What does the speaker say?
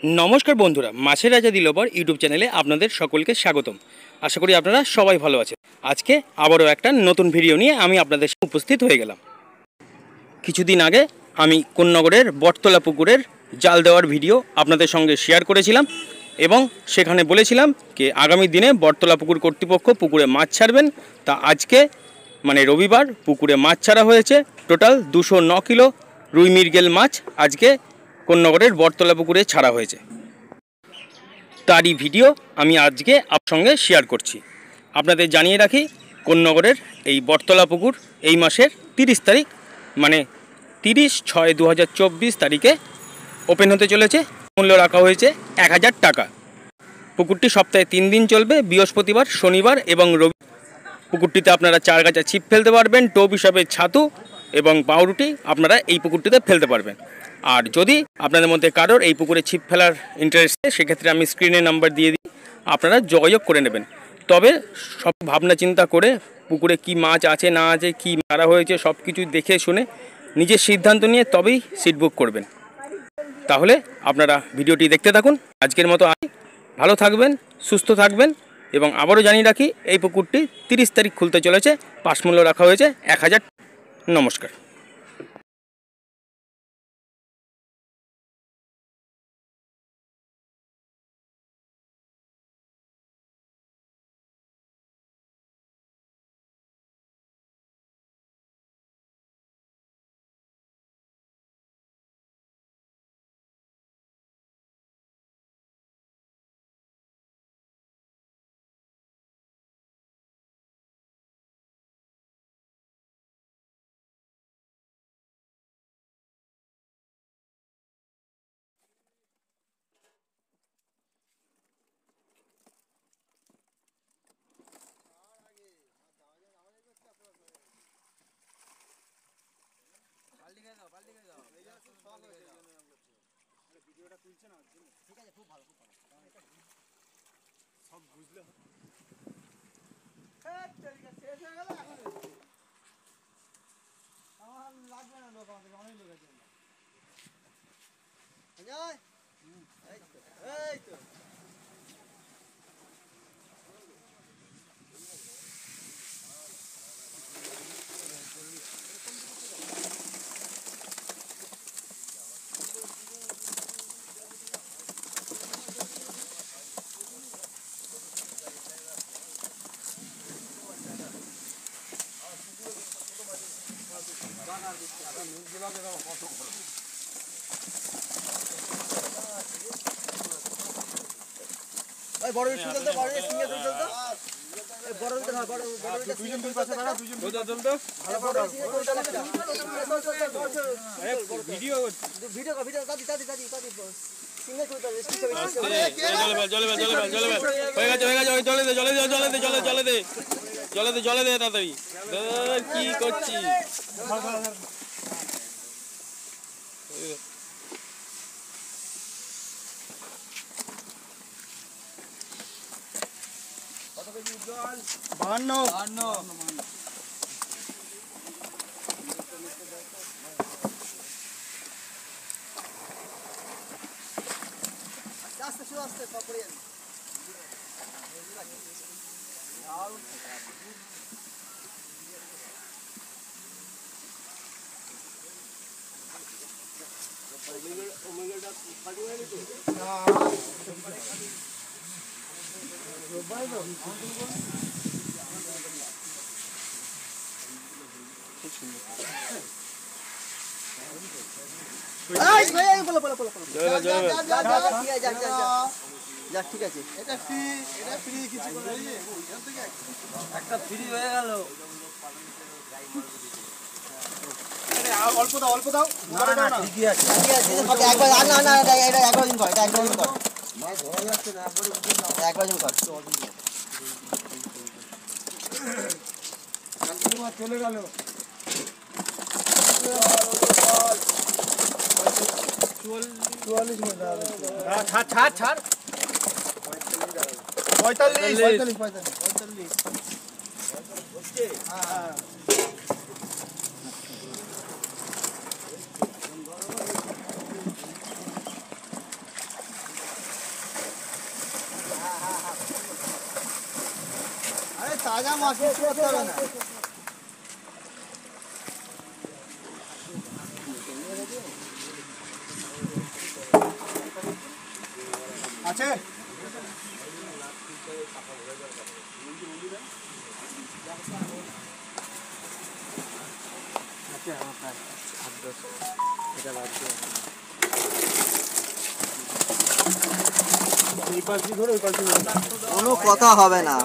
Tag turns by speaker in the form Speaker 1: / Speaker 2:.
Speaker 1: नमस्कार बंधुरा माछेर राजा दिलबर यूट्यूब चैनेले आपनादेर सकलके स्वागतम। आशा करी आपनारा सबाई भालो आछेन। आजके आबारो एकटा नतून भिडियो निये आमि आपनादेर सामने उपस्थित हये गेलाम। किछुदिन आगे आमि कोन्नगरेर बटतला पुकुरेर जाल देওয়ার भिडियो आपनादेर संगे शेयर करेछिलाम एबं सेखाने बोलेछिलाम कि आगामी दिने बटतला पुकुर कर्तृपक्ष पुकुरे माछ छाड़बेन। ता आजके माने रविवार पुकुरे माछ छाड़ा हयेछे। टोटाल 209 किलो रुई मृगेल माछ आजके कोन्नगरेर बटतला पुकुरे छाड़ा हयेछे। तारই ভিডিও আমি আজকে আপনাদের সঙ্গে শেয়ার করছি। আপনাদের জানিয়ে রাখি কোন্নগরের এই বটতলা পুকুর এই মাসের 30 তারিখ মানে 30/6/2024 তারিখে ওপেন হতে চলেছে। মূল্য রাখা হয়েছে 1000 টাকা। পুকুরটি সপ্তাহে 3 দিন চলবে, বৃহস্পতিবার, শনিবার এবং রবিবার। পুকুরটিতে আপনারা চার গাছা ছিপ ফেলতে পারবেন, টোপ হিসাবে ছাতু এবং পাউরুটি আপনারা এই পুকুরটিতে ফেলতে পারবেন। আর যদি আপনাদের মধ্যে কারোর এই পুকুরে ছিপ ফেলার ইন্টারেস্ট আছে সেক্ষেত্রে আমি স্ক্রিনে নাম্বার দিয়ে দিই, আপনারা যোগাযোগ করে নেবেন। তবে সব ভাবনা চিন্তা করে পুকুরে কি মাছ আছে না আছে, কি মারা হয়েছে সব কিছু দেখে শুনে নিজের সিদ্ধান্ত নিয়ে তবেই সিট বুক করবেন। তাহলে আপনারা ভিডিওটি দেখতে থাকুন। আজকের মতো ভালো থাকবেন, সুস্থ থাকবেন এবং আবারও জানিয়ে রাখি এই পুকুরটি 30 তারিখ খুলতে চলেছে। পাস মূল্য রাখা হয়েছে 1000। নমস্কার। ভিডিওটা তুলছে না ঠিক আছে, খুব ভালো খুব ভালো সব বুঝলে শেষ হয়ে গেল। এখন আমার লাগবে না লোক, আমাদের অনেক লোক আছে। এই তো এই তো বড় সিঙ্গেল তো বড় সিঙ্গেল তো চলতো বড় তো না বড় বড় দুইজন দুই পাশে দাঁড়া, দুইজন দুই পাশে চলতো ভালো বড় সিঙ্গেল চলতো। ভিডিও ভিডিও ভিডিও দাদি দাদি দাদি দাদি সিঙ্গেল চলতো রেস্টি চলে হয়ে গেছে ওই জলে দে জলে দে জলে দে জলে জলে দে জলে দে জলে দে তাড়াতাড়ি কি করছিস। বাহান্ন আস্তে শুরু আস্তে পড়ে যাবে। ওমেগাটা ফাটি হয়ে গেছে ঠিক আছে। এটা ফ্রি, এটা ফ্রি কিছু একটা ফ্রি হয়ে গেল। অল্প দাও অল্প দাও ঠিকই আছে একবার না না এটা একবার দিন কর, এটা একবার দিন কর মাছ ধরা যাচ্ছে না একবার দিন কর চলে গেল। ছাড় ছাড় 45 এই
Speaker 2: আছে
Speaker 3: কোনো কথা হবে না।